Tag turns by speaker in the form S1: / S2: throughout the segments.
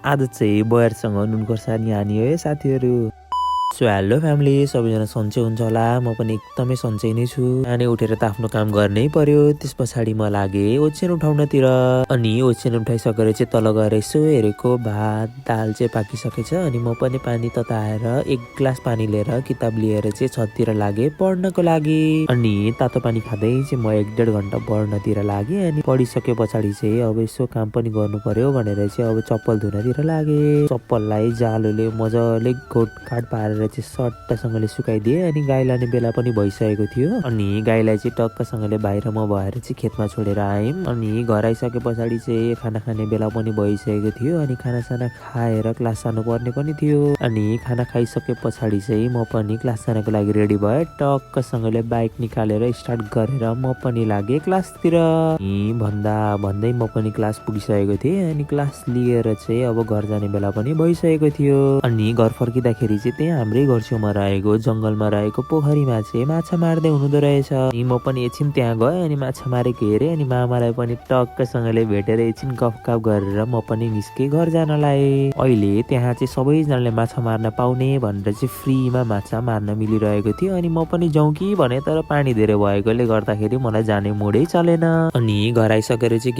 S1: आज चाहिँ बयरसँग नुन खोर्सानी हानी है साथीहरू। सो हेलो फ्यामिली, सबैजना सन्चै हुन्छ होला। म पनि एकदमै सन्चै नै छु। बिहानै उठेर त आफ्नो काम गर्नै पर्यो। त्यस पछाडि म लागे ओछ्यान उठाउनतिर। अनि ओछ्यान उठाइसकेर चाहिँ तल गएर यसो हेरेको भात दाल चाहिँ पाकिसकेछ। अनि म पनि पानी तताएर 1 ग्लास पानी लिएर किताब लिएर चाहिँ छततिर लागे पढ्नको लागि। अनि तातो पानी खाँदै चाहिँ म 1-1.5 घन्टा पढ्नतिर लागे। अनि पढिसके पछाडि चाहिँ अब यसो काम पनि गर्नु पर्यो भनेर चाहिँ अब चप्पल धुनतिर लागे। चप्पललाई जालोले मजाले घोटघाट पारेर चाहिँ सट्टासँगले सुकाइदिए। अनि गाई लाने बेला पनि भइसकेको थियो। अनि गाईलाई चाहिँ टक्कसँगले बाहिरमा भएर चाहिँ खेतमा छोडेर आयौँ। अनि घर आइसके पछाडि चाहिँ खाना खाने बेला पनि भइसकेको थियो। अनि खानासाना खाएर क्लास जानु पर्ने पनि थियो। अनि खाना खाइसके पछाडि चाहिँ म पनि क्लास जानको लागि रेडी भएँ। टक्कसँगले बाइक निकालेर स्टार्ट गरेर म पनि लागेँ क्लासतिर। भन्दा भन्दै म पनि क्लास पुगिसकेको थिएँ। अनि क्लास लिएर चाहिँ अब घर जाने बेला पनि भइसकेको थियो। अनि घर फर्किँदाखेरि चाहिँ त्यहाँ हाम्रै घर छेउमा रहेको जङ्गलमा रहेको पोखरीमा चाहिँ माछा मार्दै हुनुहुँदो रहेछ। अनि म पनि एकछिन त्यहाँ गएँ। अनि माछा मारेको हेरेँ। अनि मामालाई पनि टक्कसँगले भेटेर एकछिन गफगाफ गरेर म पनि निस्केँ घर जानलाई। अहिले त्यहाँ चाहिँ सबैजनाले माछा मार्न पाउने भनेर चाहिँ फ्रीमा माछा मार्न मिलिरहेको थियो। अनि म पनि जाउँ कि भने तर पानी धेरै भएकोले गर्दाखेरि मलाई जाने मुडै चलेन। अनि घर आइसकेर चाहिँ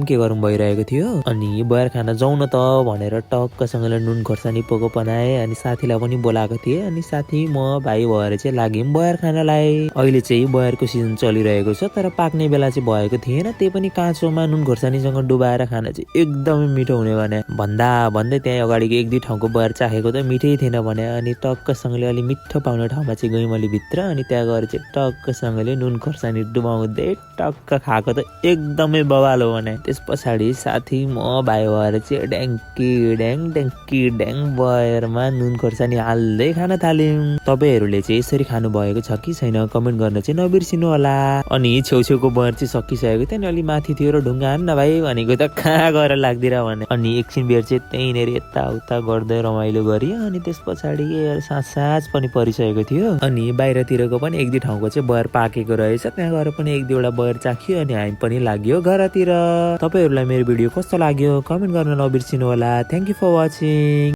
S1: के गरौँ भइरहेको थियो। अनि बयर खाना जाउँ न त भनेर टक्कसँगले नुन खोर्सानी पोको बनाएँ। अनि साथीलाई पनि बोलाएको थिएँ। अनि साथी म भाइ भएर चाहिँ लाग्यौँ बयर खानालाई। अहिले चाहिँ बयरको सिजन चलिरहेको छ तर पाक्ने बेला चाहिँ भएको थिएन। त्यही पनि काँचोमा नुन खोर्सानीसँग डुबाएर खाना चाहिँ एकदमै मिठो हुने भने भन्दा भन्दै त्यहाँ अगाडिको 1-2 ठाउँको बयर चाखेको त मिठै थिएन भने। अनि टक्कसँगले अलि मिठो पाउने ठाउँमा चाहिँ गयौँ अलि भित्र। अनि त्यहाँ गएर चाहिँ टक्कसँगले नुन खोर्सानी डुबाउँदै टक्क खाएको त एकदमै बवाल हो भने। त्यस पछाडि साथी म भाइ भएर चाहिँ ड्याङ्की ड्याङ बयरमा नुन खोर्सानी हाल्दै खान थाल्यौँ। तपाईँहरूले चाहिँ यसरी खानु भएको छ कि छैन कमेन्ट गर्न चाहिँ नबिर्सिनु होला। अनि छेउछेउको बयर चाहिँ सकिसकेको थियो। अनि अलि माथि थियो र ढुङ्गा हान्न भाइ भनेको त कहाँ गएर लाग्दिरा भने। अनि एकछिन बेर चाहिँ त्यहीँनिर यताउता गर्दै रमाइलो गरियो। अनि त्यस पछाडि साँझ पनि परिसकेको थियो। अनि बाहिरतिरको पनि 1-2 ठाउँको चाहिँ बयर पाकेको रहेछ। त्यहाँ गएर पनि 1-2 बयर चाख्यो। अनि हामी पनि लाग्यो घरतिर। तपाईँहरूलाई मेरो भिडियो कस्तो लाग्यो कमेन्ट गर्न नबिर्सिनु होला। Thank you for watching.